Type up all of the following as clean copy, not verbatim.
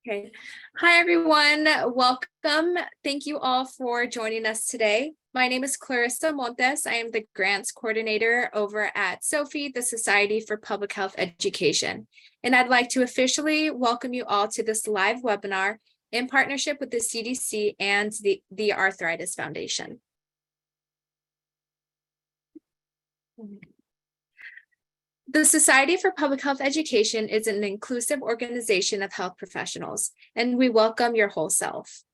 Okay. Hi, everyone. Welcome. Thank you all for joining us today. My name is Clarissa Montes. I am the grants coordinator over at SOPHE, the Society for Public Health Education. And I'd like to officially welcome you all to this live webinar in partnership with the CDC and the Arthritis Foundation. The Society for Public Health Education is an inclusive organization of health professionals, and we welcome your whole self.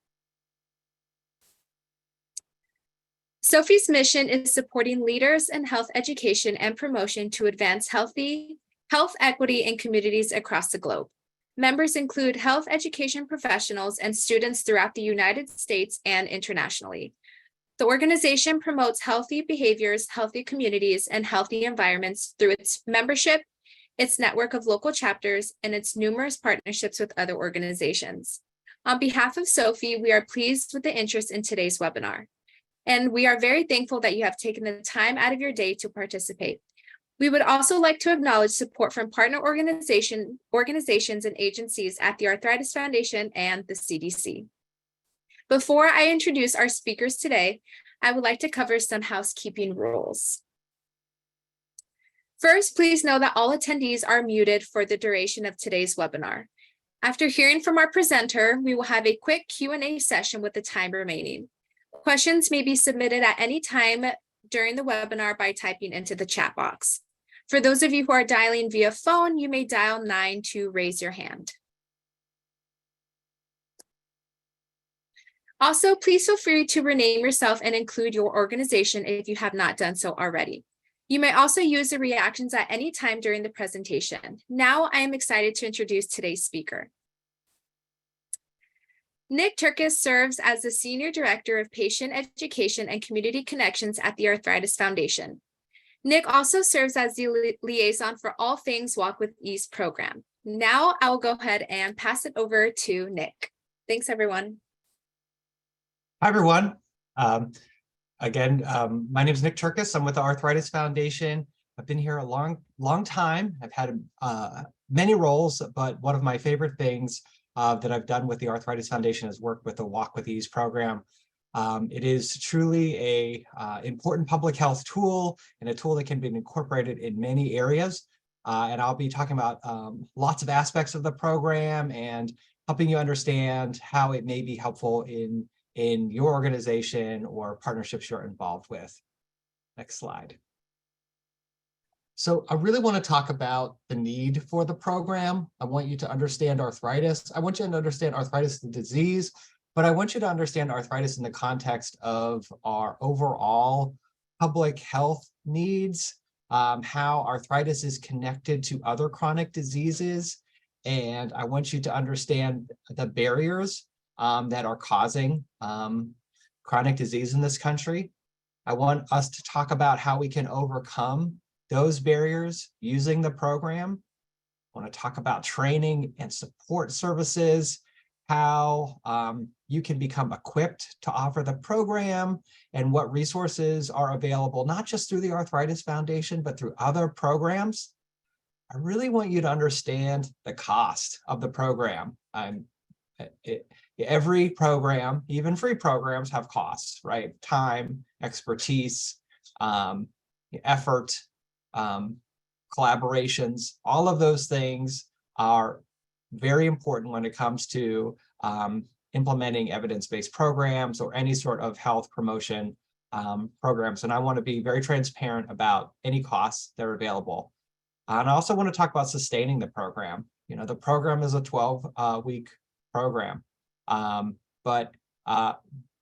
SOPHE's mission is supporting leaders in health education and promotion to advance health equity in communities across the globe. Members include health education professionals and students throughout the United States and internationally. The organization promotes healthy behaviors, healthy communities, and healthy environments through its membership, its network of local chapters, and its numerous partnerships with other organizations. On behalf of SOPHE, we are pleased with the interest in today's webinar. And we are very thankful that you have taken the time out of your day to participate. We would also like to acknowledge support from partner organizations and agencies at the Arthritis Foundation and the CDC. Before I introduce our speakers today, I would like to cover some housekeeping rules. First, please know that all attendees are muted for the duration of today's webinar. After hearing from our presenter, we will have a quick Q&A session with the time remaining. Questions may be submitted at any time during the webinar by typing into the chat box. For those of you who are dialing via phone, you may dial 9 to raise your hand. Also, please feel free to rename yourself and include your organization if you have not done so already. You may also use the reactions at any time during the presentation. Now, I am excited to introduce today's speaker. Nick Turkis serves as the Senior Director of Patient Education and Community Connections at the Arthritis Foundation. Nick also serves as the liaison for all things Walk with Ease program. Now, I will go ahead and pass it over to Nick. Thanks, everyone. Hi, everyone. My name is Nick Turkis. I'm with the Arthritis Foundation. I've been here a long time. I've had many roles, but one of my favorite things that I've done with the Arthritis Foundation is work with the Walk with Ease program. It is truly a important public health tool and a tool that can be incorporated in many areas. And I'll be talking about lots of aspects of the program and helping you understand how it may be helpful in your organization or partnerships you're involved with. Next slide. So I really want to talk about the need for the program. I want you to understand arthritis. I want you to understand arthritis the disease, but I want you to understand arthritis in the context of our overall public health needs, how arthritis is connected to other chronic diseases, and I want you to understand the barriers that are causing chronic disease in this country. I want us to talk about how we can overcome those barriers using the program. I want to talk about training and support services, how you can become equipped to offer the program, and what resources are available, not just through the Arthritis Foundation, but through other programs. I really want you to understand the cost of the program. Every program, even free programs, have costs, right? Time, expertise, effort, collaborations, all of those things are very important when it comes to implementing evidence-based programs or any sort of health promotion programs. And I want to be very transparent about any costs that are available. And I also want to talk about sustaining the program. You know, the program is a 12-week program. But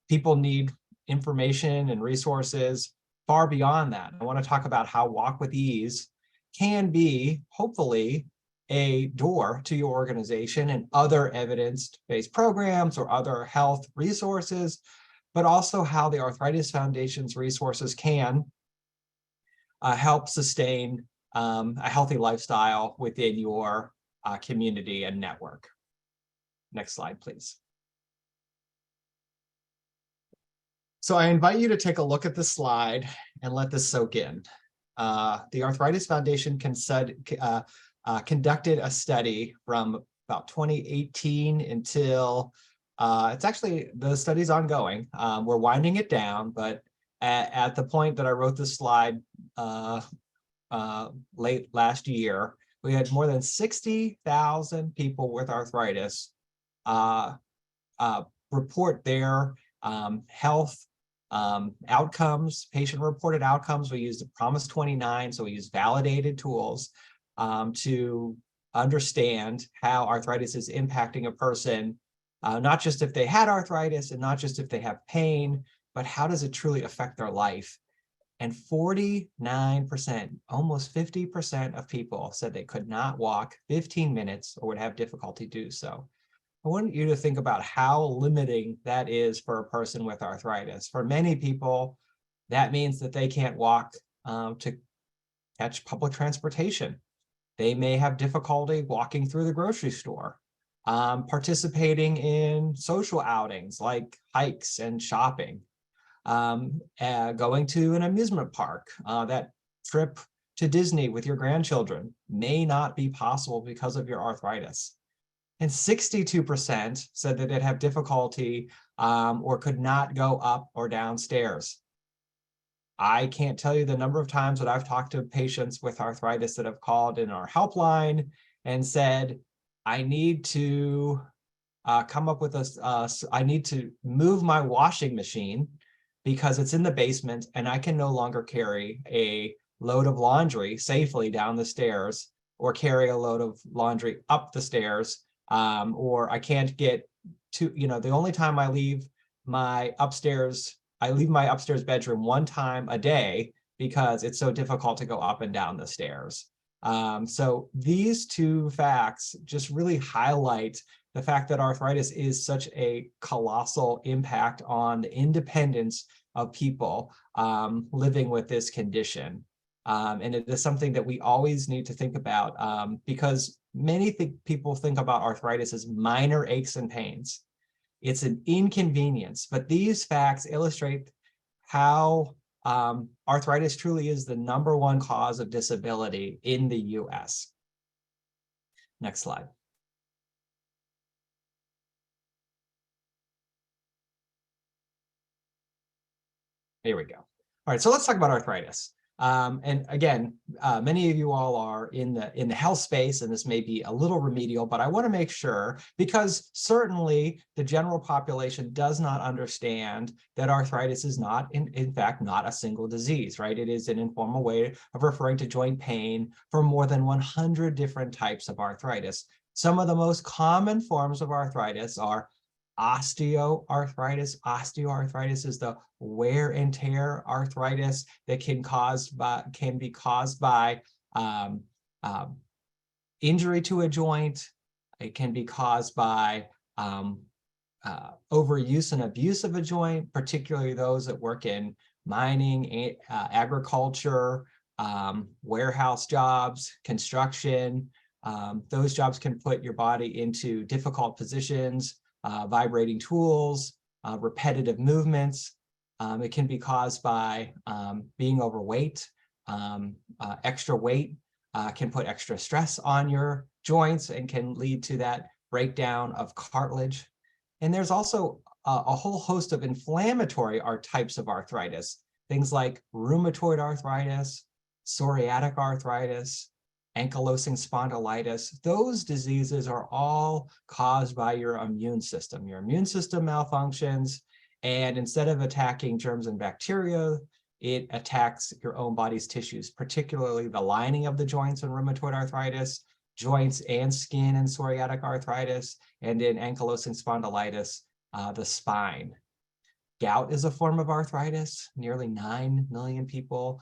people need information and resources far beyond that. I want to talk about how Walk with Ease can be, hopefully, a door to your organization and other evidence-based programs or other health resources, but also how the Arthritis Foundation's resources can help sustain a healthy lifestyle within your community and network. Next slide, please. So I invite you to take a look at this slide and let this soak in. The Arthritis Foundation conducted a study from about 2018 until it's actually, the study's ongoing. We're winding it down, but at the point that I wrote this slide late last year, we had more than 60,000 people with arthritis report their health outcomes, patient-reported outcomes. We used the Promise 29, so we use validated tools to understand how arthritis is impacting a person, not just if they had arthritis and not just if they have pain, but how does it truly affect their life? And 49%, almost 50% of people said they could not walk 15 minutes or would have difficulty do so. I want you to think about how limiting that is for a person with arthritis. For many people, that means that they can't walk to catch public transportation. They may have difficulty walking through the grocery store, participating in social outings like hikes and shopping, going to an amusement park. That trip to Disney with your grandchildren may not be possible because of your arthritis. And 62% said that they'd have difficulty or could not go up or down stairs. I can't tell you the number of times that I've talked to patients with arthritis that have called in our helpline and said, I need to come up with I need to move my washing machine because it's in the basement and I can no longer carry a load of laundry safely down the stairs or carry a load of laundry up the stairs. Or I can't get to, the only time I leave my upstairs bedroom one time a day because it's so difficult to go up and down the stairs. So these two facts just really highlight the fact that arthritis is such a colossal impact on the independence of people living with this condition. And it is something that we always need to think about because many people think about arthritis as minor aches and pains. It's an inconvenience, but these facts illustrate how arthritis truly is the #1 cause of disability in the US. Next slide. Here we go. All right, so let's talk about arthritis. And again, many of you all are in the health space, and this may be a little remedial, but I want to make sure, because certainly the general population does not understand that arthritis is not, in fact, not a single disease, right? It is an informal way of referring to joint pain for more than 100 different types of arthritis. Some of the most common forms of arthritis are osteoarthritis. Osteoarthritis is the wear and tear arthritis that can be caused by injury to a joint. It can be caused by overuse and abuse of a joint, particularly those that work in mining, agriculture, warehouse jobs, construction. Those jobs can put your body into difficult positions, vibrating tools, repetitive movements. It can be caused by being overweight. Extra weight can put extra stress on your joints and can lead to that breakdown of cartilage. And there's also a whole host of inflammatory types of arthritis, things like rheumatoid arthritis, psoriatic arthritis, ankylosing spondylitis. Those diseases are all caused by your immune system. Your immune system malfunctions, and instead of attacking germs and bacteria, it attacks your own body's tissues, particularly the lining of the joints in rheumatoid arthritis, joints and skin in psoriatic arthritis, and in ankylosing spondylitis, the spine. Gout is a form of arthritis. Nearly 9 million people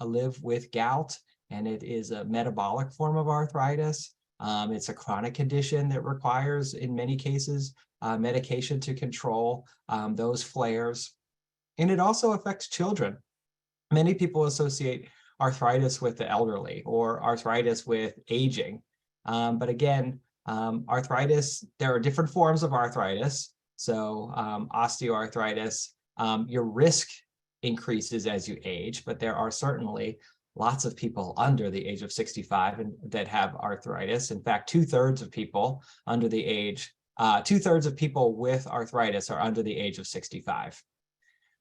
live with gout, and it is a metabolic form of arthritis. It's a chronic condition that requires, in many cases, medication to control those flares. And it also affects children. Many people associate arthritis with the elderly or arthritis with aging. But again, arthritis, there are different forms of arthritis. So osteoarthritis, your risk increases as you age, but there are certainly lots of people under the age of 65 and that have arthritis. In fact, 2/3 of people under the age, 2/3 of people with arthritis are under the age of 65.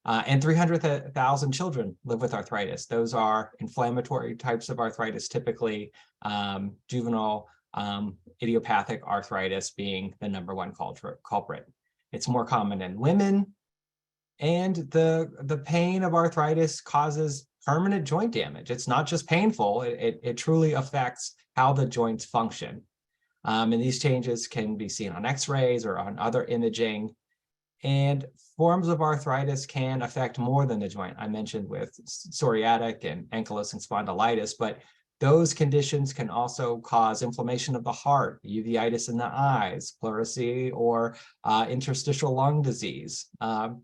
And 300,000 children live with arthritis. Those are inflammatory types of arthritis, typically juvenile idiopathic arthritis being the #1 culprit. It's more common in women, and the pain of arthritis causes permanent joint damage. It's not just painful, it truly affects how the joints function. And these changes can be seen on x-rays or on other imaging. And forms of arthritis can affect more than the joint. I mentioned with psoriatic and ankylosing spondylitis, but those conditions can also cause inflammation of the heart, uveitis in the eyes, pleurisy or interstitial lung disease,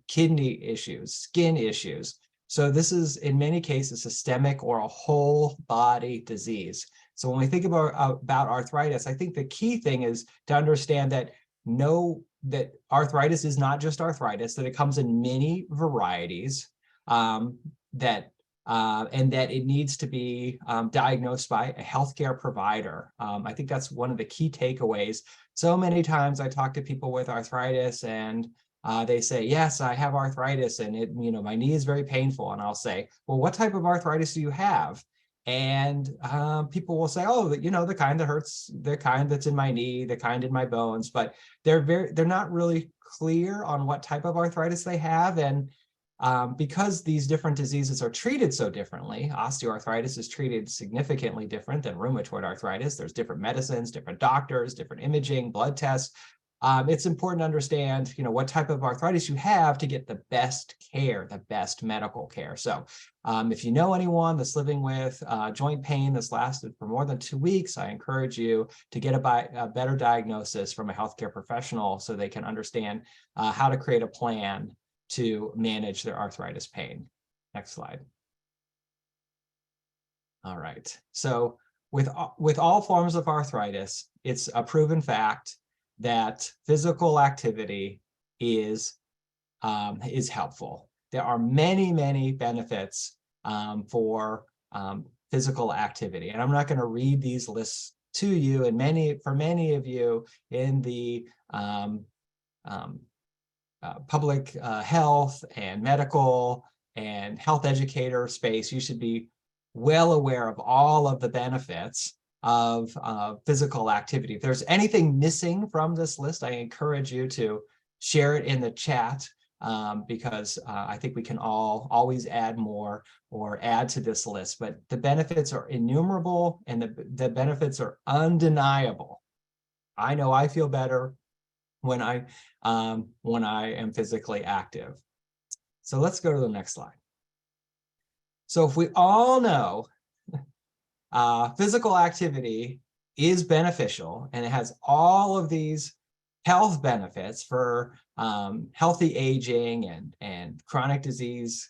kidney issues, skin issues. So this is in many cases systemic or a whole body disease. So when we think about arthritis, I think the key thing is to understand that that arthritis is not just arthritis, that it comes in many varieties, and that it needs to be diagnosed by a healthcare provider. I think that's one of the key takeaways. So many times I talk to people with arthritis and they say, yes, I have arthritis and my knee is very painful. And I'll say, well, what type of arthritis do you have? And people will say, oh, the kind that hurts, the kind that's in my knee, the kind in my bones, but they're not really clear on what type of arthritis they have. And because these different diseases are treated so differently, osteoarthritis is treated significantly different than rheumatoid arthritis. There's different medicines, different doctors, different imaging, blood tests. It's important to understand, what type of arthritis you have to get the best care, the best medical care. So if you know anyone that's living with joint pain that's lasted for more than 2 weeks, I encourage you to get a better diagnosis from a healthcare professional so they can understand how to create a plan to manage their arthritis pain. Next slide. All right. So with all forms of arthritis, it's a proven fact that physical activity is helpful. There are many, many benefits for physical activity. And I'm not going to read these lists to you. And for many of you in the public health and medical and health educator space, you should be well aware of all of the benefits of physical activity. If there's anything missing from this list, I encourage you to share it in the chat because I think we can always add more or add to this list, but the benefits are innumerable and the benefits are undeniable. I know I feel better when I am physically active. So let's go to the next slide. So if we all know physical activity is beneficial and it has all of these health benefits for healthy aging and chronic disease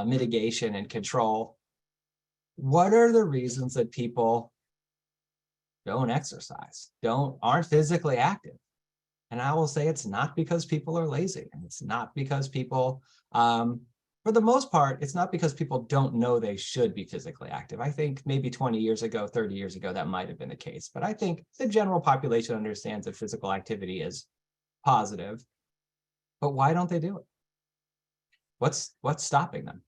mitigation and control, what are the reasons that people don't exercise, aren't physically active? And I will say it's not because people are lazy, and it's not because people, for the most part, it's not because people don't know they should be physically active. I think maybe 20 years ago, 30 years ago, that might have been the case. But I think the general population understands that physical activity is positive. But why don't they do it? What's stopping them?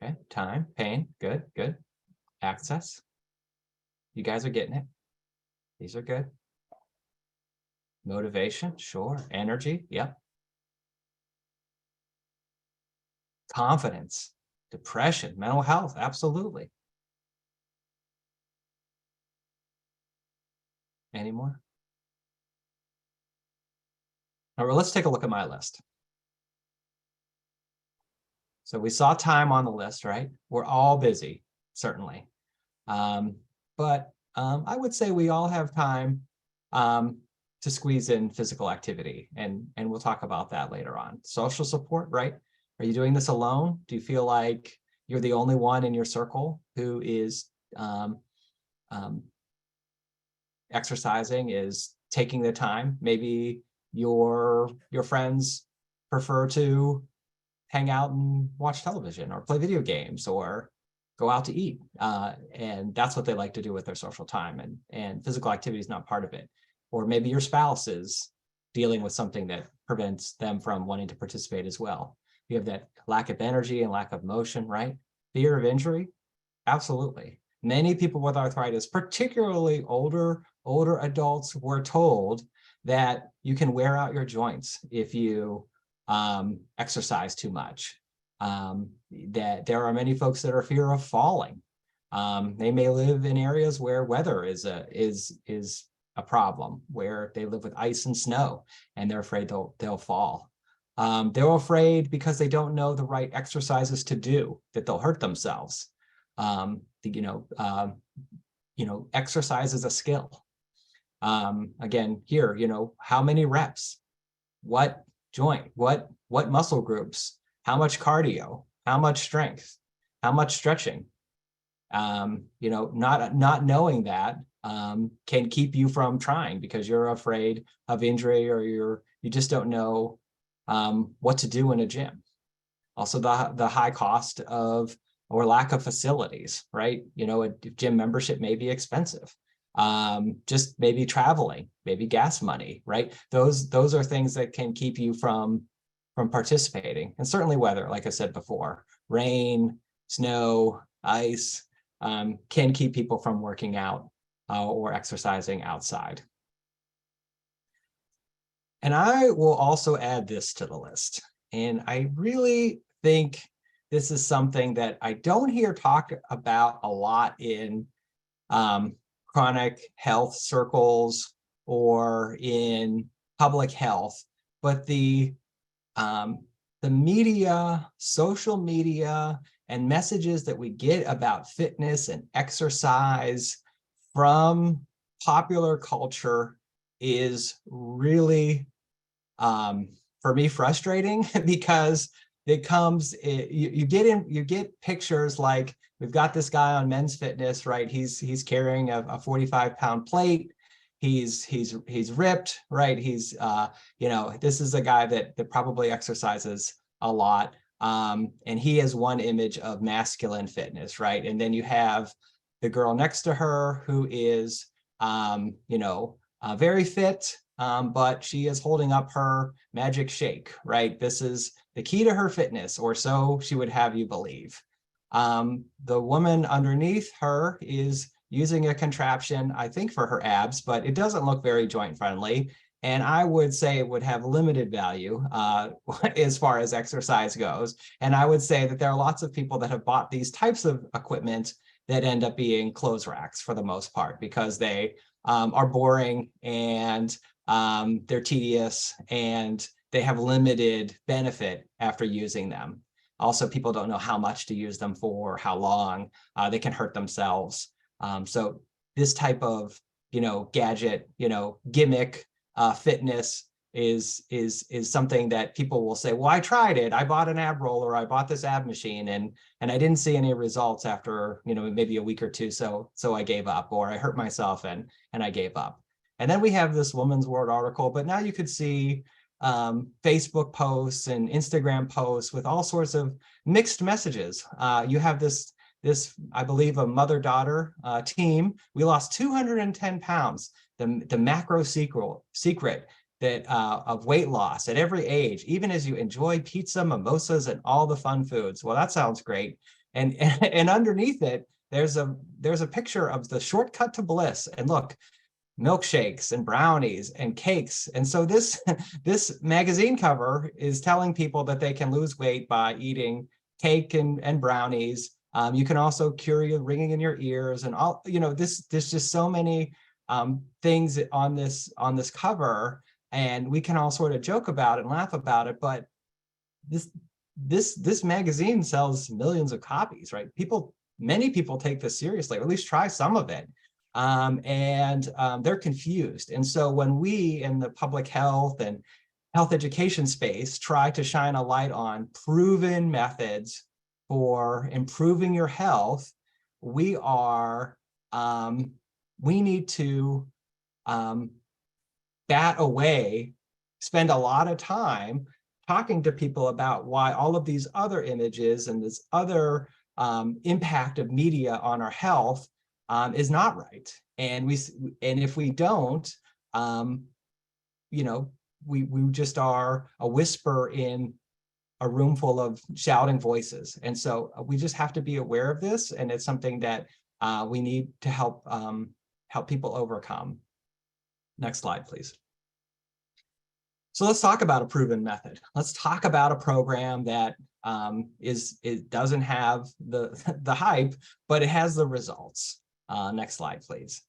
Okay, time, pain, good. Access. You guys are getting it. These are good. Motivation, sure. Energy, yep. Confidence, depression, mental health, absolutely. Any more? All right, let's take a look at my list. So we saw time on the list, right? We're all busy, certainly. But I would say we all have time to squeeze in physical activity, and we'll talk about that later on. Social support, right? Are you doing this alone? Do you feel like you're the only one in your circle who is exercising, is taking the time? Maybe your friends prefer to hang out and watch television or play video games or go out to eat. And that's what they like to do with their social time, and physical activity is not part of it. Or maybe your spouse is dealing with something that prevents them from wanting to participate as well. You have that lack of energy and lack of motion, right? Fear of injury, absolutely. Many people with arthritis, particularly older adults, were told that you can wear out your joints if you exercise too much. That there are many folks that are fear of falling. They may live in areas where weather is a problem, where they live with ice and snow, and they're afraid they'll fall. They're afraid because they don't know the right exercises to do, that they'll hurt themselves. Exercise is a skill. Again, here, how many reps, what joint, what muscle groups, how much cardio, how much strength, how much stretching. Not knowing that can keep you from trying because you're afraid of injury, or you just don't know what to do in a gym. Also, the high cost of or lack of facilities, right? A gym membership may be expensive. Just maybe traveling, maybe gas money, right? Those are things that can keep you from participating. And certainly weather, like I said before, rain, snow, ice, can keep people from working out or exercising outside. And I will also add this to the list. And I really think this is something that I don't hear talked about a lot in chronic health circles or in public health, but the media, social media, and messages that we get about fitness and exercise from popular culture is really, for me, frustrating because you get pictures like, we've got this guy on Men's Fitness, right? He's carrying a 45-pound plate. He's ripped, right? This is a guy that probably exercises a lot. And he has one image of masculine fitness, right? And then you have the girl next to her who is, very fit, but she is holding up her magic shake, right? This is the key to her fitness, or so she would have you believe. The woman underneath her is using a contraption, I think, for her abs, but it doesn't look very joint friendly. And I would say it would have limited value as far as exercise goes. And I would say that there are lots of people that have bought these types of equipment that end up being clothes racks for the most part, because they are boring and they're tedious and they have limited benefit after using them. Also, people don't know how much to use them for, how long. They can hurt themselves. So this type of, gadget, gimmick fitness is something that people will say, well, I tried it. I bought an ab roller, I bought this ab machine, and I didn't see any results after, maybe a week or two. So I gave up, or I hurt myself and I gave up. And then we have this Woman's World article, but now you could see Facebook posts and Instagram posts with all sorts of mixed messages. You have this, I believe, a mother-daughter team. We lost 210 pounds. The macro secret that of weight loss at every age, even as you enjoy pizza, mimosas, and all the fun foods. Well, that sounds great. And underneath it, there's a picture of the shortcut to bliss. And look, milkshakes and brownies and cakes. And so this magazine cover is telling people that they can lose weight by eating cake and brownies. You can also cure your ringing in your ears and all, there's just so many things on this cover, and we can all sort of joke about it and laugh about it, but this magazine sells millions of copies, right? Many people take this seriously, or at least try some of it. And they're confused. And so when we in the public health and health education space try to shine a light on proven methods for improving your health, we need to bat away, spend a lot of time talking to people about why all of these other images and this other impact of media on our health is not right. And if we don't, you know, we just are a whisper in a room full of shouting voices. And so we just have to be aware of this. And it's something that we need to help people overcome. Next slide, please. So let's talk about a proven method. Let's talk about a program that it doesn't have the hype, but it has the results. Next slide, please.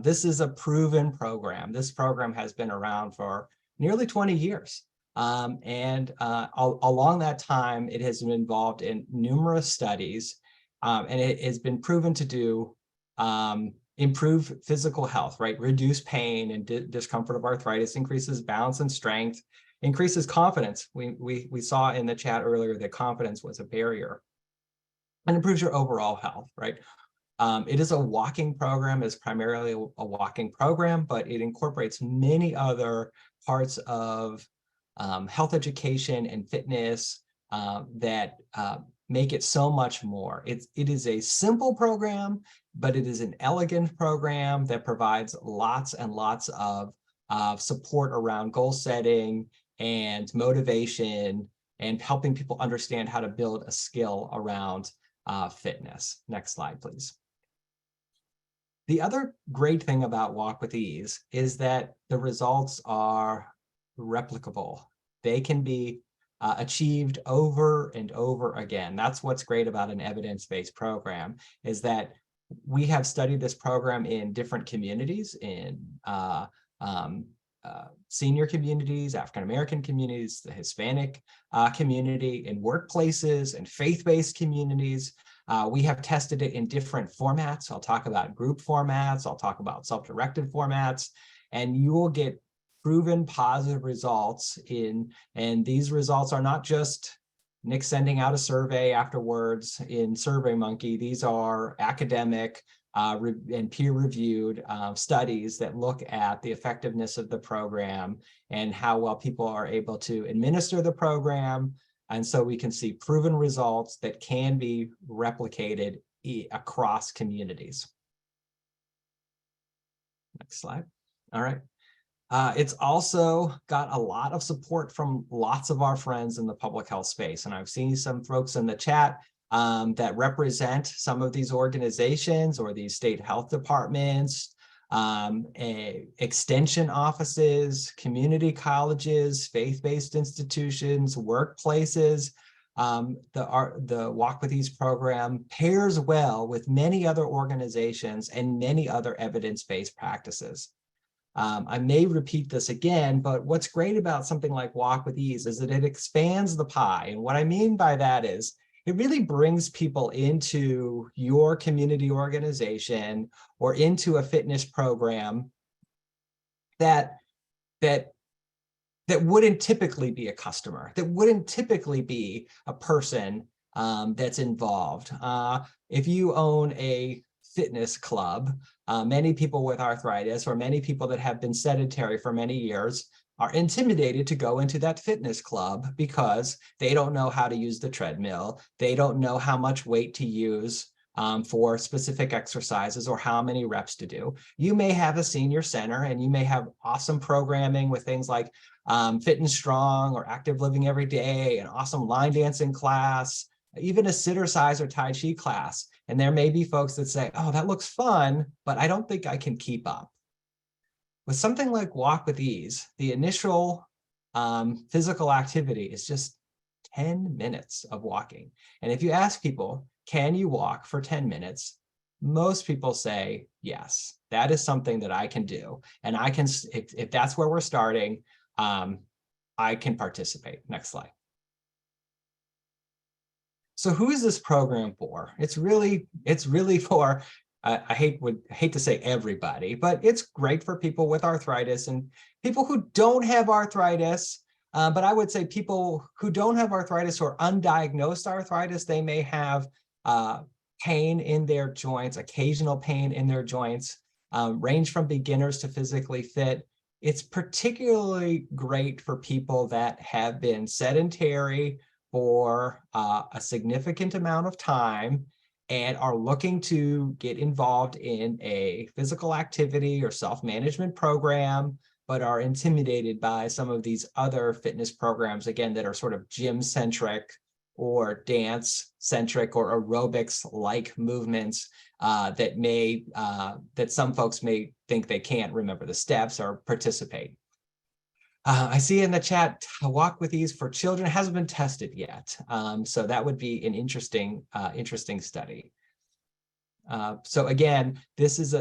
This is a proven program. This program has been around for nearly 20 years. Along that time, it has been involved in numerous studies, and it has been proven to do improve physical health, right? Reduce pain and discomfort of arthritis, increases balance and strength, increases confidence. We saw in the chat earlier that confidence was a barrier, and improves your overall health, right? It is a walking program, is primarily a walking program, but it incorporates many other parts of health education and fitness that make it so much more. It is a simple program, but it is an elegant program that provides lots and lots of support around goal setting and motivation and helping people understand how to build a skill around fitness. Next slide, please. The other great thing about Walk with Ease is that the results are replicable. They can be achieved over and over again. That's what's great about an evidence-based program, is that we have studied this program in different communities, in senior communities, African-American communities, the Hispanic community, in workplaces and faith-based communities. We have tested it in different formats. I'll talk about group formats. I'll talk about self-directed formats, and you will get proven positive results and these results are not just Nick sending out a survey afterwards in SurveyMonkey. These are academic and peer-reviewed studies that look at the effectiveness of the program and how well people are able to administer the program. And so we can see proven results that can be replicated across communities. Next slide. All right. It's also got a lot of support from lots of our friends in the public health space. And I've seen some folks in the chat that represent some of these organizations or these state health departments, extension offices, community colleges, faith-based institutions, workplaces. The Walk with Ease program pairs well with many other organizations and many other evidence-based practices. I may repeat this again, but what's great about something like Walk with Ease is that it expands the pie. And what I mean by that is it really brings people into your community organization or into a fitness program that wouldn't typically be a customer, that wouldn't typically be a person that's involved. If you own a fitness club, many people with arthritis or many people that have been sedentary for many years are intimidated to go into that fitness club because they don't know how to use the treadmill. They don't know how much weight to use for specific exercises or how many reps to do. You may have a senior center and you may have awesome programming with things like Fit and Strong or Active Living Every Day, an awesome line dancing class, even a sitter-size or Tai Chi class. And there may be folks that say, oh, that looks fun, but I don't think I can keep up. With something like Walk with Ease, the initial physical activity is just 10 minutes of walking. And if you ask people, can you walk for 10 minutes? Most people say, yes, that is something that I can do. And I can, if that's where we're starting, I can participate. Next slide. So who is this program for? It's really for, I hate to say everybody, but it's great for people with arthritis and people who don't have arthritis. But I would say people who don't have arthritis or undiagnosed arthritis, they may have pain in their joints, occasional pain in their joints, range from beginners to physically fit. It's particularly great for people that have been sedentary for a significant amount of time and are looking to get involved in a physical activity or self-management program, but are intimidated by some of these other fitness programs, again, that are sort of gym-centric or dance-centric or aerobics-like movements that some folks may think they can't remember the steps or participate. I see in the chat, Walk with Ease for children hasn't been tested yet. So that would be an interesting study. So again, this is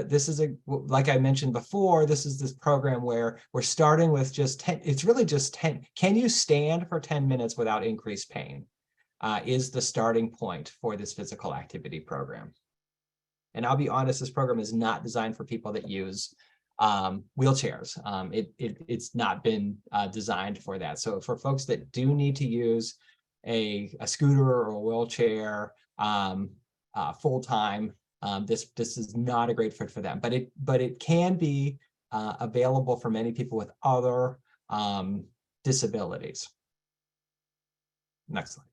like I mentioned before, this program where we're starting with just 10, it's really just 10. Can you stand for 10 minutes without increased pain? Is the starting point for this physical activity program. And I'll be honest, this program is not designed for people that use wheelchairs. It's not been designed for that. So for folks that do need to use a scooter or a wheelchair full-time, this is not a great fit for them. But it can be available for many people with other disabilities. Next slide.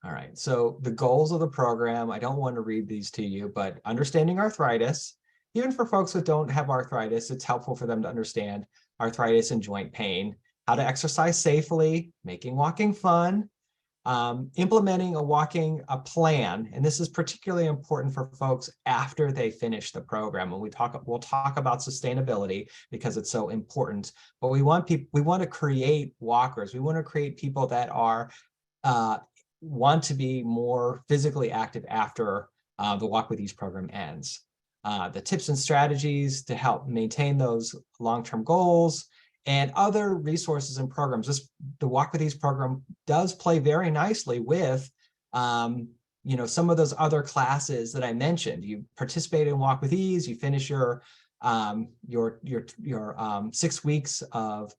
All right, so the goals of the program, I don't want to read these to you, but understanding arthritis, even for folks that don't have arthritis, it's helpful for them to understand arthritis and joint pain, how to exercise safely, making walking fun, implementing a plan. And this is particularly important for folks after they finish the program. And we'll talk about sustainability because it's so important, but we want to create walkers. We want to create people that are, want to be more physically active after the Walk with Ease program ends. The tips and strategies to help maintain those long-term goals and other resources and programs. The Walk with Ease program does play very nicely with some of those other classes that I mentioned. You participate in Walk with Ease, you finish your 6 weeks of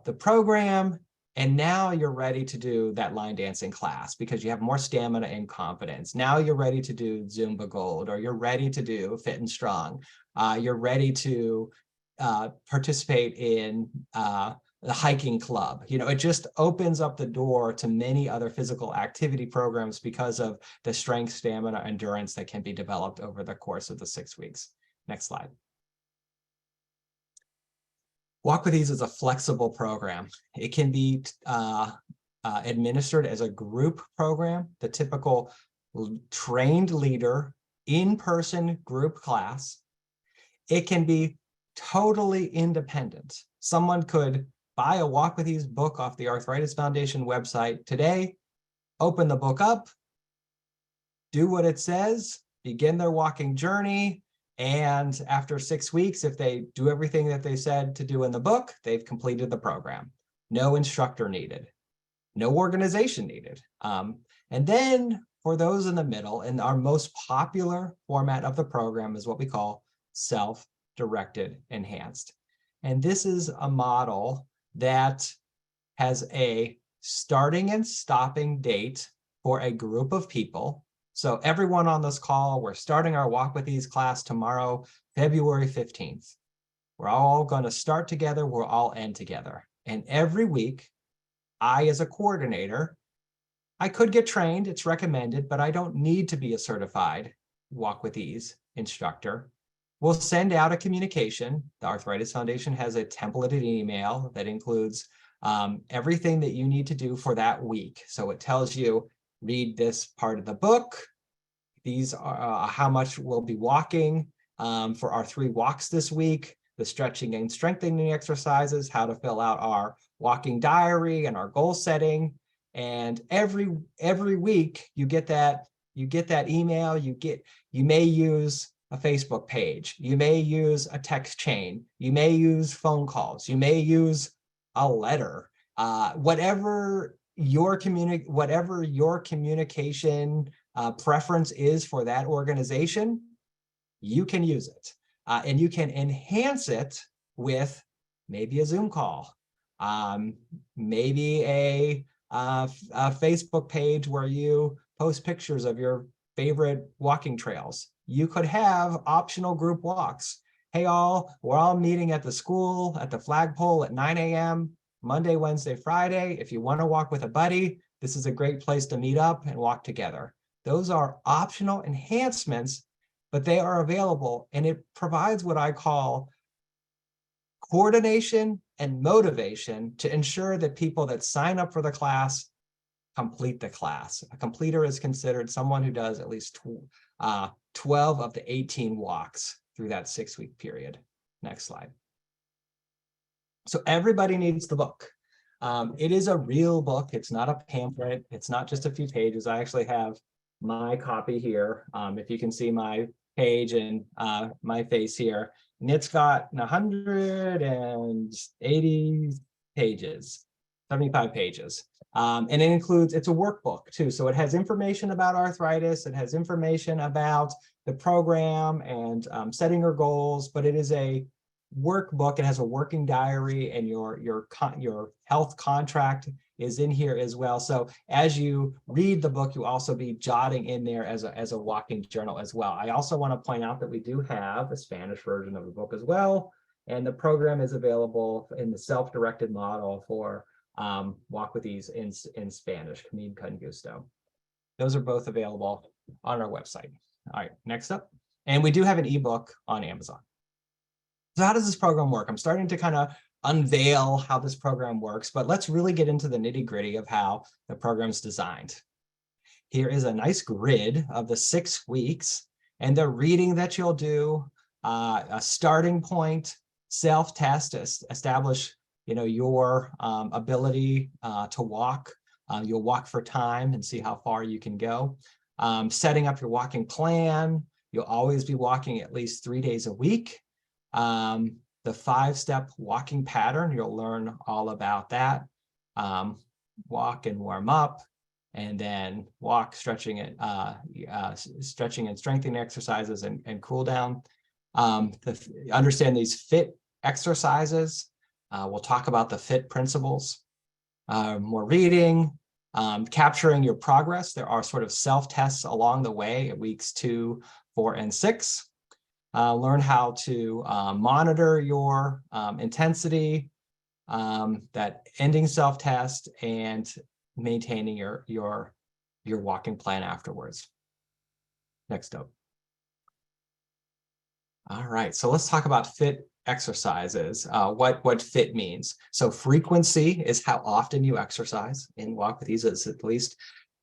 the program, and now you're ready to do that line dancing class because you have more stamina and confidence. Now you're ready to do Zumba Gold, or you're ready to do Fit and Strong. You're ready to participate in the hiking club. It just opens up the door to many other physical activity programs because of the strength, stamina, endurance that can be developed over the course of the 6 weeks. Next slide. Walk with Ease is a flexible program. It can be administered as a group program, the typical trained leader, in-person group class. It can be totally independent. Someone could buy a Walk with Ease book off the Arthritis Foundation website today, open the book up, do what it says, begin their walking journey, and after 6 weeks, if they do everything that they said to do in the book, they've completed the program. No instructor needed, no organization needed. And then for those in the middle, and our most popular format of the program is what we call self-directed enhanced. And this is a model that has a starting and stopping date for a group of people. So everyone on this call, we're starting our Walk with Ease class tomorrow, February 15th. We're all going to start together, we'll all end together. And every week, I, as a coordinator, I could get trained, it's recommended, but I don't need to be a certified Walk with Ease instructor. We'll send out a communication. The Arthritis Foundation has a templated email that includes everything that you need to do for that week. So it tells you, read this part of the book. These are how much we'll be walking for our 3 walks this week, the stretching and strengthening exercises, how to fill out our walking diary and our goal setting. And every week you get that email, you may use a Facebook page, you may use a text chain, you may use phone calls, you may use a letter, whatever your communication preference is for that organization, you can use it. And you can enhance it with maybe a Zoom call, maybe a Facebook page where you post pictures of your favorite walking trails. You could have optional group walks. hey all, we're all meeting at the school at the flagpole at 9 a.m. Monday, Wednesday, Friday. If you want to walk with a buddy, this is a great place to meet up and walk together. Those are optional enhancements, but they are available, and it provides what I call coordination and motivation to ensure that people that sign up for the class complete the class. A completer is considered someone who does at least 12 of the 18 walks through that 6-week period. Next slide. So everybody needs the book. It is a real book. It's not a pamphlet. It's not just a few pages. I actually have my copy here. If you can see my page and my face here, and it's got 180 pages, 75 pages. And it includes, it's a workbook too. So it has information about arthritis. It has information about the program and setting your goals, but it is a workbook. It has a working diary, and your health contract is in here as well. So as you read the book, you also be jotting in there as a walking journal as well. I also want to point out that we do have a Spanish version of the book as well. And the program is available in the self-directed model for Walk with Ease in Spanish, Camino con Gusto. Those are both available on our website. All right, next up. And we do have an ebook on Amazon. So how does this program work? I'm starting to kind of unveil how this program works, but let's really get into the nitty-gritty of how the program's designed. Here is a nice grid of the 6 weeks and the reading that you'll do, a starting point, self-test to establish your ability to walk. You'll walk for time and see how far you can go. Setting up your walking plan. You'll always be walking at least 3 days a week. The 5-step walking pattern, you'll learn all about that. Walk and warm up, and then walk, stretching and strengthening exercises and cool down. Understand these FIT exercises. We'll talk about the FIT principles. More reading, capturing your progress. There are sort of self-tests along the way at weeks 2, 4, and 6. Learn how to monitor your intensity, that ending self-test, and maintaining your walking plan afterwards. Next up. All right, so let's talk about FIT exercises, what FIT means. So frequency is how often you exercise. In Walk with Ease, it's at least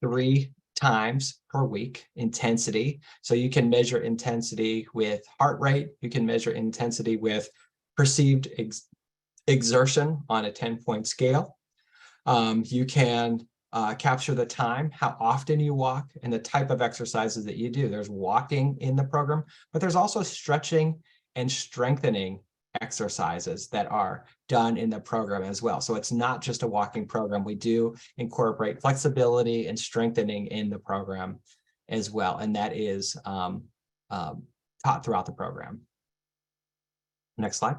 3 times per week. Intensity, so you can measure intensity with heart rate. You can measure intensity with perceived exertion on a 10-point scale. You can capture the time, how often you walk, and the type of exercises that you do. There's walking in the program, but there's also stretching and strengthening exercises that are done in the program as well. So it's not just a walking program. We do incorporate flexibility and strengthening in the program as well. And that is taught throughout the program. Next slide.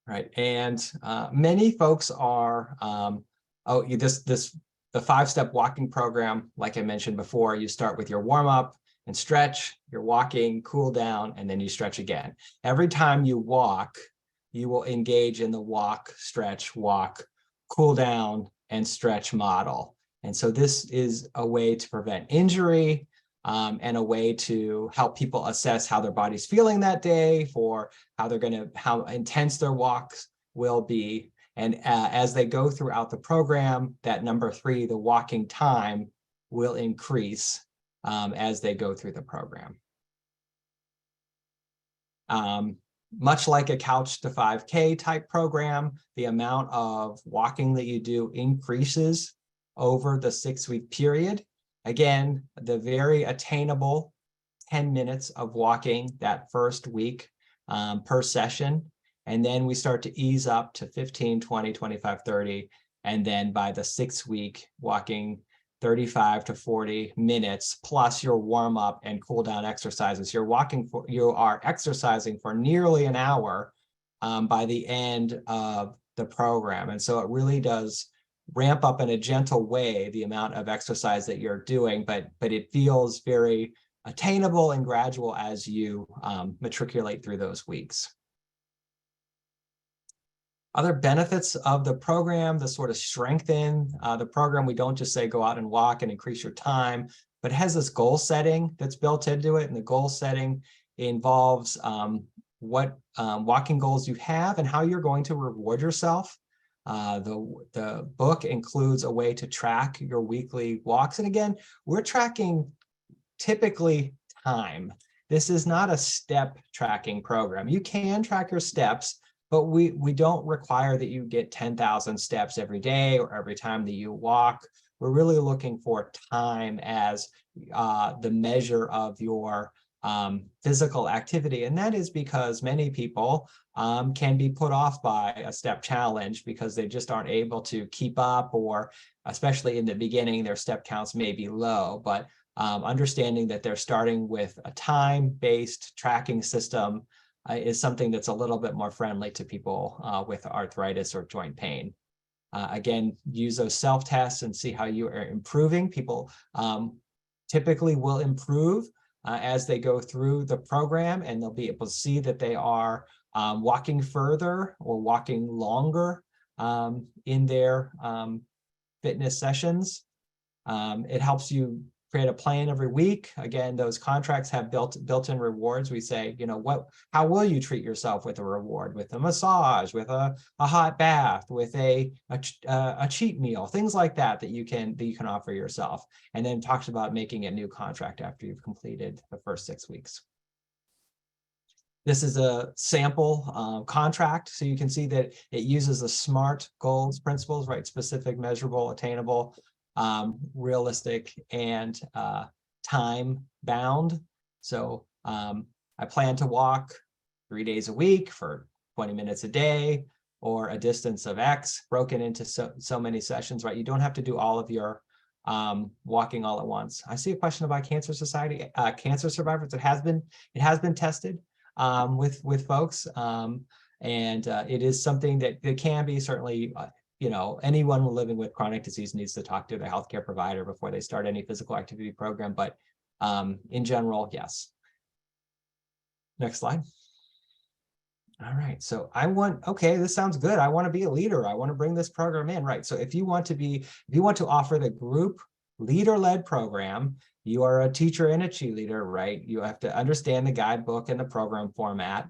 All right, and many folks are, the 5-step walking program, like I mentioned before, you start with your warm-up and stretch, you're walking, cool down, and then you stretch again. Every time you walk, you will engage in the walk, stretch, walk, cool down, and stretch model. And so this is a way to prevent injury, and a way to help people assess how their body's feeling that day, for how intense their walks will be. And as they go throughout the program, that number 3, the walking time, will increase as they go through the program. Much like a Couch to 5K type program, the amount of walking that you do increases over the 6-week period. Again, the very attainable 10 minutes of walking that first week per session. And then we start to ease up to 15, 20, 25, 30. And then by the 6th week, walking 35 to 40 minutes plus your warm up and cool down exercises. You are exercising for nearly an hour by the end of the program. And so it really does ramp up in a gentle way the amount of exercise that you're doing, but it feels very attainable and gradual as you matriculate through those weeks. Other benefits of the program to sort of strengthen the program, we don't just say go out and walk and increase your time, but it has this goal setting that's built into it. And the goal setting involves what walking goals you have and how you're going to reward yourself. The book includes a way to track your weekly walks. And again, we're tracking typically time. This is not a step tracking program. You can track your steps, but we don't require that you get 10,000 steps every day or every time that you walk. We're really looking for time as the measure of your physical activity. And that is because many people can be put off by a step challenge because they just aren't able to keep up, or especially in the beginning, their step counts may be low. But understanding that they're starting with a time-based tracking system is something that's a little bit more friendly to people with arthritis or joint pain. Again, use those self-tests and see how you are improving. People typically will improve as they go through the program, and they'll be able to see that they are walking further or walking longer in their fitness sessions. It helps you create a plan every week. Again, those contracts have built-in rewards. We say, you know, how will you treat yourself with a reward? With a massage, with a hot bath, with a cheat meal, things like that that you can offer yourself. And then talks about making a new contract after you've completed the first 6 weeks. This is a sample contract, so you can see that it uses the SMART goals principles, right? Specific, measurable, attainable, realistic, and time bound. So I plan to walk 3 days a week for 20 minutes a day, or a distance of X broken into so many sessions, right? You don't have to do all of your walking all at once. I see a question about Cancer Society, cancer survivors. It has been tested with folks, and it is something that can be certainly you know, anyone living with chronic disease needs to talk to their healthcare provider before they start any physical activity program. But in general, yes. Next slide. All right, so okay, this sounds good. I want to be a leader. I want to bring this program in, right? So if you want to offer the group leader-led program, you are a teacher and a cheerleader, right? You have to understand the guidebook and the program format,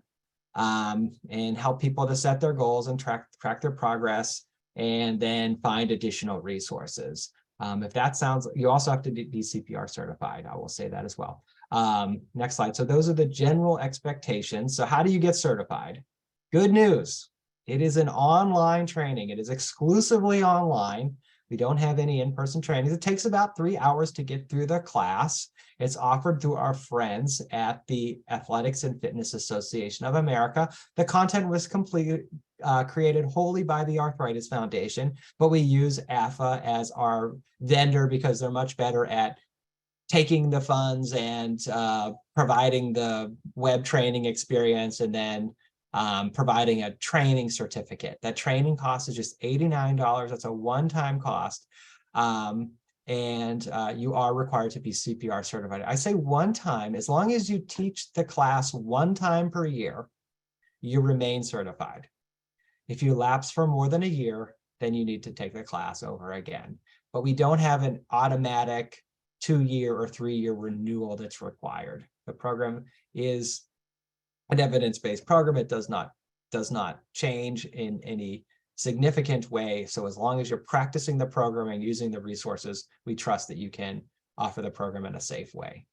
and help people to set their goals and track their progress, and then find additional resources. If that sounds, you also have to be CPR certified. I will say that as well. Next slide. So those are the general expectations. So how do you get certified? Good news. It is an online training. It is exclusively online. We don't have any in-person trainings. It takes about 3 hours to get through the class. It's offered through our friends at the Athletics and Fitness Association of America. The content was created wholly by the Arthritis Foundation, but we use AFA as our vendor because they're much better at taking the funds and providing the web training experience, and then providing a training certificate. That training cost is just $89. That's a one-time cost. And you are required to be CPR certified. I say one time, as long as you teach the class one time per year, you remain certified. If you lapse for more than a year, then you need to take the class over again. But we don't have an automatic 2-year or 3-year renewal that's required. The program is an evidence-based program. It does not change in any significant way. So as long as you're practicing the program and using the resources, we trust that you can offer the program in a safe way.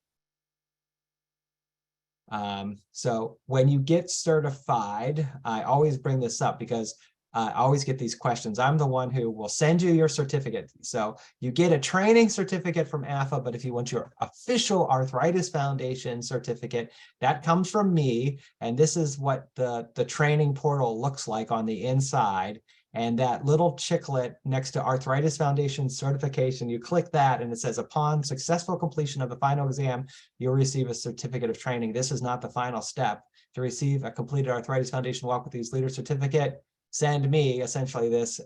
So when you get certified, I always bring this up because I always get these questions. I'm the one who will send you your certificate. So you get a training certificate from AFA, but if you want your official Arthritis Foundation certificate, that comes from me. And this is what the training portal looks like on the inside. And that little chiclet next to Arthritis Foundation certification, you click that and it says, upon successful completion of the final exam, you'll receive a certificate of training. This is not the final step. To receive a completed Arthritis Foundation Walk with These Leaders certificate, send me essentially this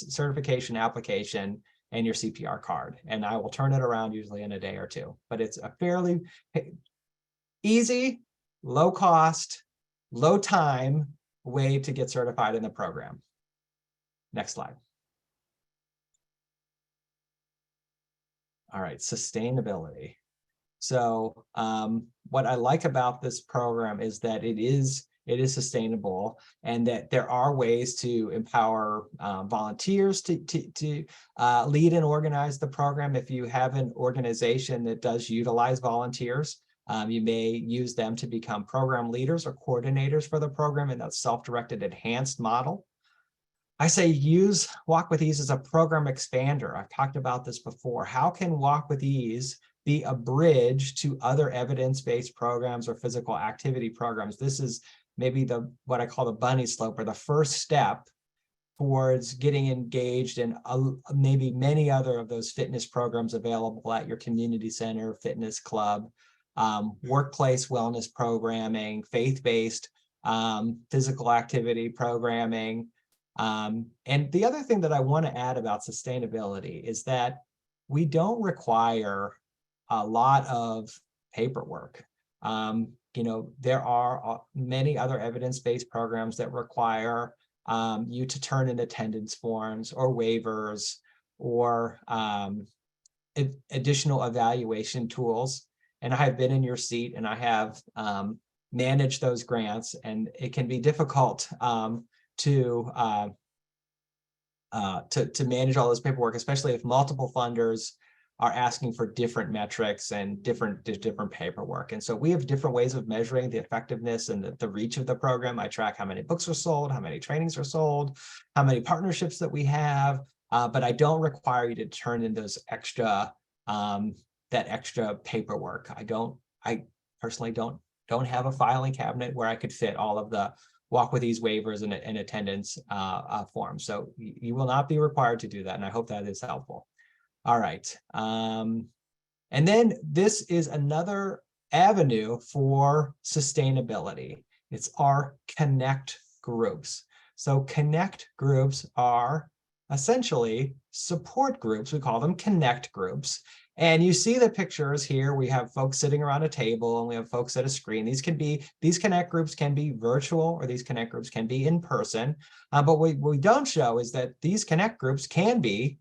certification application and your CPR card. And I will turn it around usually in a day or two. But it's a fairly easy, low cost, low time way to get certified in the program. Next slide. All right, sustainability. So what I like about this program is that it is sustainable, and that there are ways to empower volunteers to lead and organize the program. If you have an organization that does utilize volunteers, you may use them to become program leaders or coordinators for the program in that self-directed enhanced model. I say use Walk with Ease as a program expander. I've talked about this before. How can Walk with Ease be a bridge to other evidence-based programs or physical activity programs? This is maybe what I call the bunny slope, or the first step towards getting engaged in maybe many other of those fitness programs available at your community center, fitness club, workplace wellness programming, faith-based physical activity programming. And the other thing that I want to add about sustainability is that we don't require a lot of paperwork. There are many other evidence-based programs that require you to turn in attendance forms or waivers or additional evaluation tools. And I have been in your seat, and I have managed those grants, and it can be difficult to manage all this paperwork, especially if multiple funders are asking for different metrics and different paperwork. And so we have different ways of measuring the effectiveness and the reach of the program. I track how many books are sold, how many trainings are sold, how many partnerships that we have, but I don't require you to turn in those extra, that extra paperwork. I personally don't have a filing cabinet where I could fit all of the Walk with Ease waivers and attendance forms. So you will not be required to do that. And I hope that is helpful. All right. And then this is another avenue for sustainability. It's our connect groups. So connect groups are essentially support groups. We call them connect groups. And you see the pictures here. We have folks sitting around a table, and we have folks at a screen. These connect groups can be virtual, or these connect groups can be in person. But what we don't show is that these connect groups can be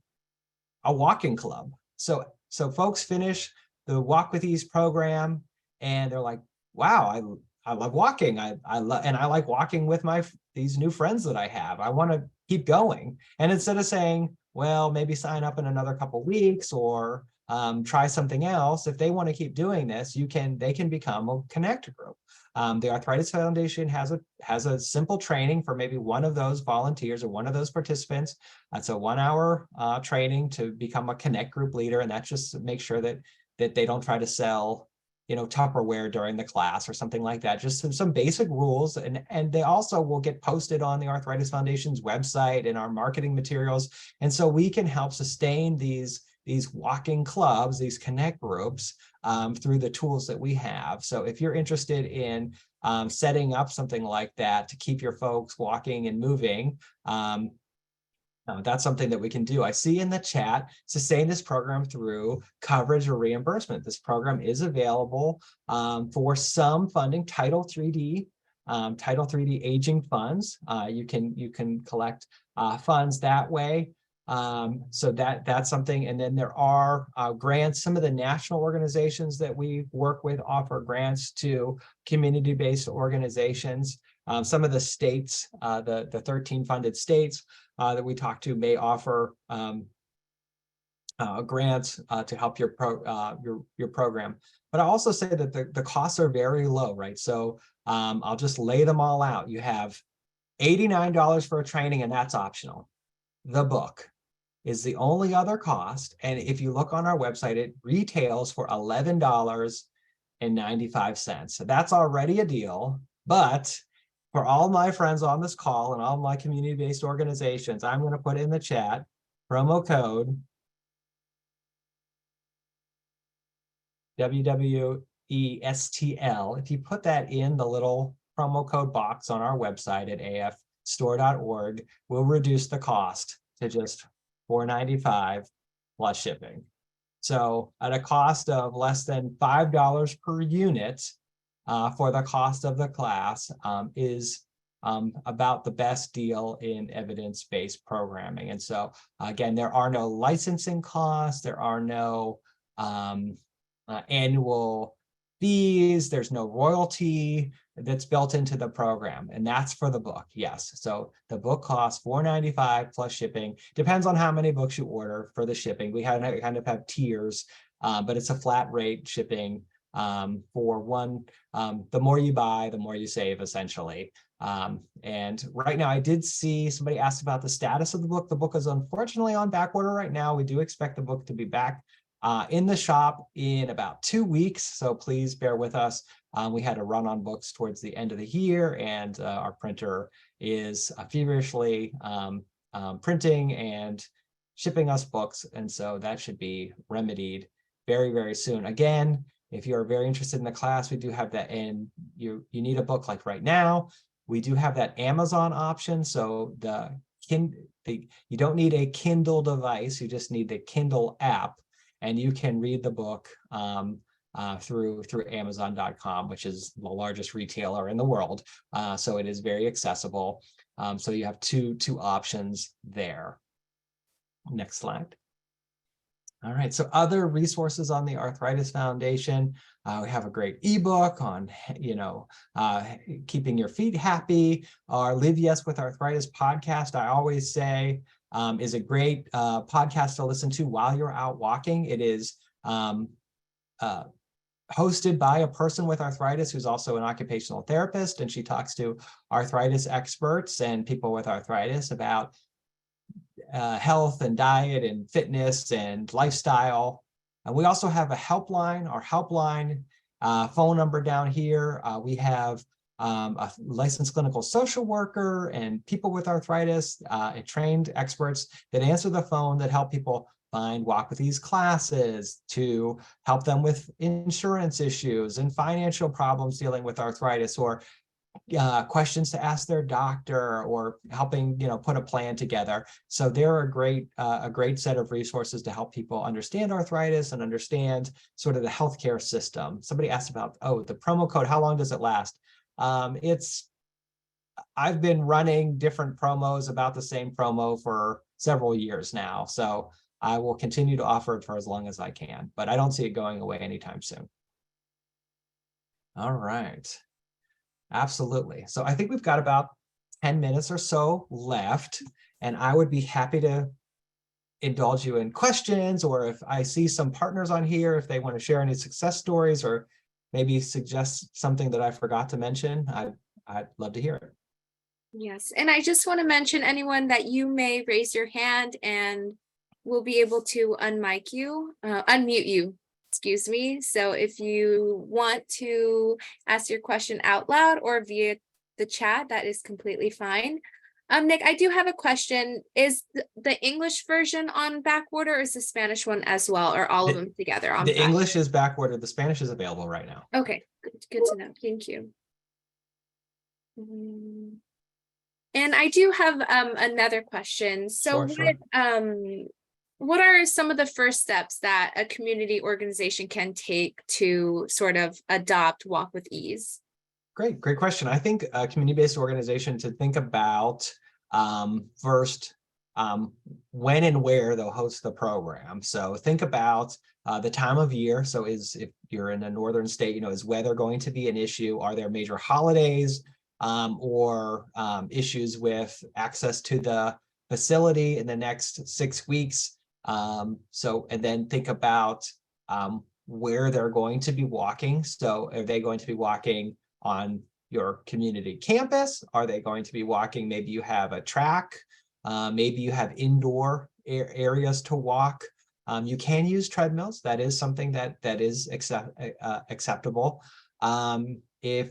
a walking club. So folks finish the Walk with Ease program, and they're like, wow, I love walking. I like walking with these new friends that I have. I want to keep going. And instead of saying, well, maybe sign up in another couple weeks or try something else, if they want to keep doing this, they can become a connect group. The Arthritis Foundation has a simple training for maybe one of those volunteers or one of those participants. It's a 1-hour training to become a connect group leader, and that's just to make sure that they don't try to sell Tupperware during the class or something like that. Just some basic rules, and they also will get posted on the Arthritis Foundation's website and our marketing materials, and so we can help sustain these walking clubs, these connect groups, through the tools that we have. So if you're interested in setting up something like that to keep your folks walking and moving, that's something that we can do. I see in the chat, sustain this program through coverage or reimbursement. This program is available for some funding, Title 3D aging funds. You can collect funds that way. So that's something. And then there are grants. Some of the national organizations that we work with offer grants to community-based organizations. Some of the states, the 13 funded states that we talk to may offer grants to help your program. But I also say that the costs are very low, right? So I'll just lay them all out. You have $89 for a training, and that's optional. The book is the only other cost. And if you look on our website, it retails for $11.95. So that's already a deal. But for all my friends on this call and all my community-based organizations, I'm going to put in the chat promo code WWESTL. If you put that in the little promo code box on our website at afstore.org, we'll reduce the cost to just $4.95. plus shipping. So at a cost of less than $5 per unit for the cost of the class is about the best deal in evidence-based programming. And so again, there are no licensing costs, there are no annual fees, there's no royalty that's built into the program, and that's for the book. Yes, so the book costs $4.95 plus shipping. Depends on how many books you order for the shipping. We kind of have tiers, but it's a flat rate shipping for one. The more you buy, the more you save, essentially. And right now, I did see somebody asked about the status of the book. The book is unfortunately on back order right now. We do expect the book to be back in the shop in about 2 weeks, so please bear with us. We had a run on books towards the end of the year, and our printer is feverishly printing and shipping us books, and so that should be remedied very, very soon. Again, if you're very interested in the class, we do have that, and you need a book like right now. We do have that Amazon option, so you don't need a Kindle device, you just need the Kindle app, and you can read the book through Amazon.com, which is the largest retailer in the world. So it is very accessible. So you have two options there. Next slide. All right, so other resources on the Arthritis Foundation. We have a great ebook on, keeping your feet happy. Our Live Yes with Arthritis podcast, I always say, is a great podcast to listen to while you're out walking. It is hosted by a person with arthritis who's also an occupational therapist, and she talks to arthritis experts and people with arthritis about health and diet and fitness and lifestyle. And we also have a helpline, our helpline phone number down here. We have a licensed clinical social worker and people with arthritis and trained experts that answer the phone that help people find Walk With Ease classes, to help them with insurance issues and financial problems dealing with arthritis, or questions to ask their doctor, or helping put a plan together. So they're a great set of resources to help people understand arthritis and understand sort of the healthcare system. Somebody asked about, the promo code, how long does it last? I've been running different promos, about the same promo, for several years now, so I will continue to offer it for as long as I can, but I don't see it going away anytime soon. All right. Absolutely. So I think we've got about 10 minutes or so left, and I would be happy to indulge you in questions, or if I see some partners on here, if they want to share any success stories or maybe suggest something that I forgot to mention, I'd love to hear it. Yes, and I just want to mention, anyone that you may raise your hand and we'll be able to unmute you. Excuse me. So if you want to ask your question out loud or via the chat, that is completely fine. Nick, I do have a question. Is the English version on back order, or is the Spanish one as well, or all of them together on The back? English is back ordered. The Spanish is available right now. Okay, good to know. Thank you. And I do have another question. So Sure. what are some of the first steps that a community organization can take to sort of adopt Walk With Ease? Great question. I think a community-based organization to think about first, when and where they'll host the program. So think about the time of year. So if you're in a northern state, is weather going to be an issue? Are there major holidays or issues with access to the facility in the next 6 weeks? And then think about where they're going to be walking. So are they going to be walking on your community campus? Are they going to be walking? Maybe you have a track, maybe you have indoor areas to walk. You can use treadmills. That is something that is acceptable. If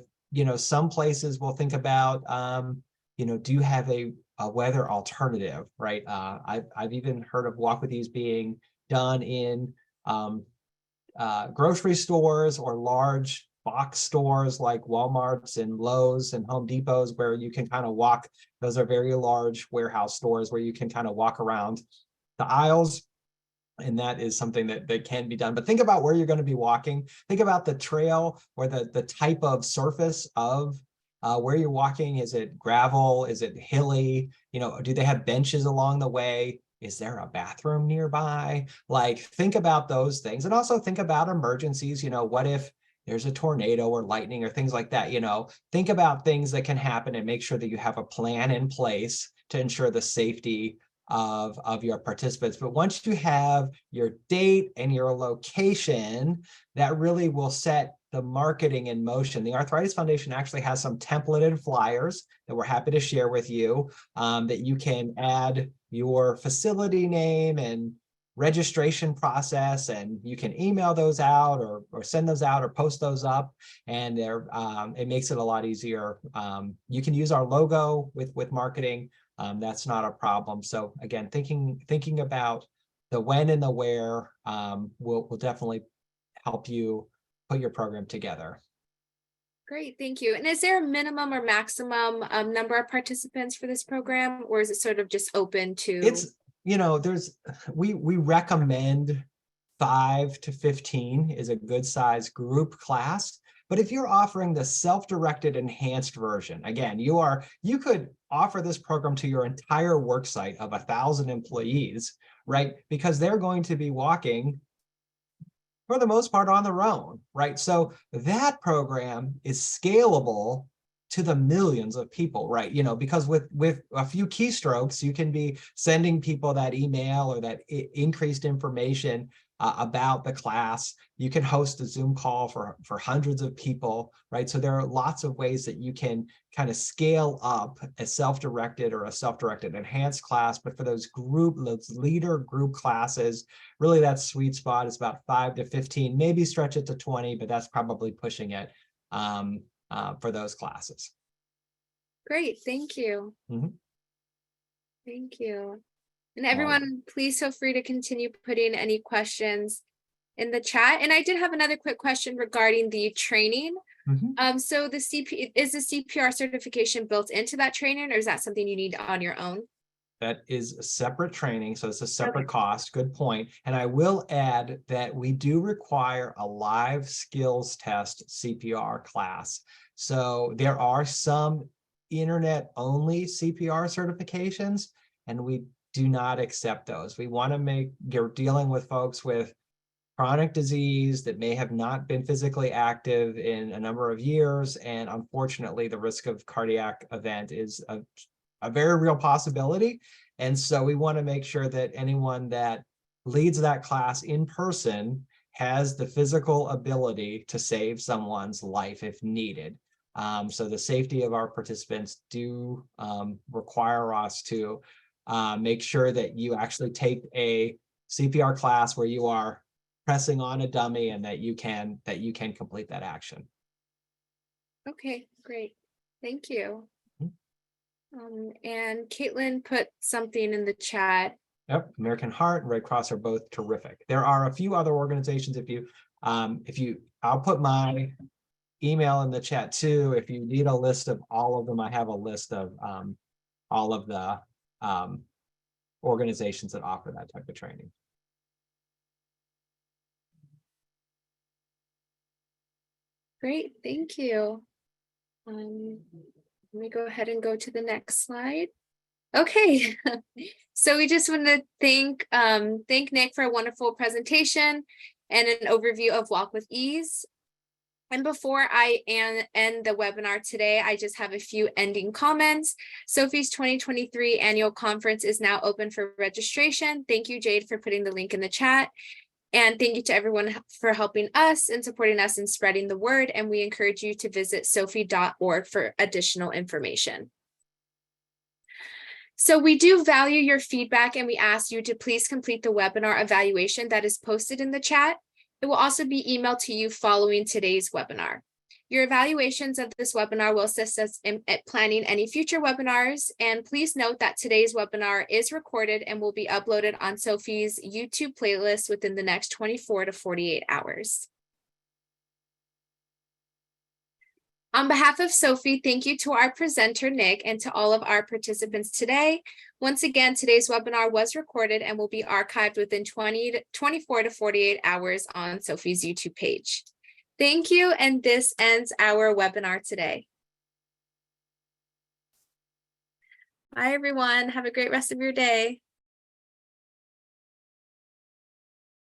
some places will think about, do you have a weather alternative, right? I've even heard of Walk With Ease being done in grocery stores or large box stores like Walmart's and Lowe's and Home Depot's, where you can kind of walk. Those are very large warehouse stores where you can kind of walk around the aisles. And that is something that can be done. But think about where you're going to be walking. Think about the trail or the type of surface of where you're walking. Is it gravel? Is it hilly? You know, do they have benches along the way? Is there a bathroom nearby? Like, think about those things. And also think about emergencies. You know, what if there's a tornado or lightning or things like that? You know, think about things that can happen and make sure that you have a plan in place to ensure the safety of your participants. But once you have your date and your location, that really will set the marketing in motion. The Arthritis Foundation actually has some templated flyers that we're happy to share with you, that you can add your facility name and registration process, and you can email those out or send those out or post those up, and it makes it a lot easier. You can use our logo with marketing. That's not a problem. So again, thinking about the when and the where will definitely help you put your program together. Great, thank you. And is there a minimum or maximum number of participants for this program, or is it sort of just open to? It's, you know, we recommend 5 to 15 is a good size group class. But if you're offering the self-directed enhanced version, again, you could offer this program to your entire work site of 1,000 employees, right? Because they're going to be walking for the most part on their own, right? So that program is scalable to the millions of people, right? You know, because with a few keystrokes, you can be sending people that email or that increased information about the class. You can host a Zoom call for hundreds of people, right? So there are lots of ways that you can kind of scale up a self-directed or a self-directed enhanced class. But for those leader group classes, really that sweet spot is about 5 to 15, maybe stretch it to 20, but that's probably pushing it for those classes. Great, thank you. Mhm. Thank you. And everyone, please feel free to continue putting any questions in the chat. And I did have another quick question regarding the training. So is the CPR certification built into that training, or is that something you need on your own? That is a separate training, so it's a separate cost. Good point. And I will add that we do require a live skills test CPR class. So there are some internet-only CPR certifications, and we do not accept those. We want to you're dealing with folks with chronic disease that may have not been physically active in a number of years. And unfortunately, the risk of cardiac event is a very real possibility. And so we want to make sure that anyone that leads that class in person has the physical ability to save someone's life if needed. So the safety of our participants do require us to make sure that you actually take a CPR class where you are pressing on a dummy and that you can complete that action. Okay, great. Thank you. And Caitlin put something in the chat. Yep, American Heart and Red Cross are both terrific. There are a few other organizations. I'll put my email in the chat too. If you need a list of all of them, I have a list of all of the organizations that offer that type of training. Great, thank you. Let me go ahead and go to the next slide. Okay, so we just want to thank Nick for a wonderful presentation and an overview of Walk with Ease. And before I end the webinar today, I just have a few ending comments. SOFI's 2023 annual conference is now open for registration. Thank you, Jade, for putting the link in the chat. And thank you to everyone for helping us and supporting us in spreading the word. And we encourage you to visit sofi.org for additional information. So we do value your feedback, and we ask you to please complete the webinar evaluation that is posted in the chat. It will also be emailed to you following today's webinar. Your evaluations of this webinar will assist us in planning any future webinars. And please note that today's webinar is recorded and will be uploaded on SOFI's YouTube playlist within the next 24 to 48 hours. On behalf of Sophie, thank you to our presenter, Nick, and to all of our participants today. Once again, today's webinar was recorded and will be archived within 24 to 48 hours on Sophie's YouTube page. Thank you, and this ends our webinar today. Bye, everyone. Have a great rest of your day.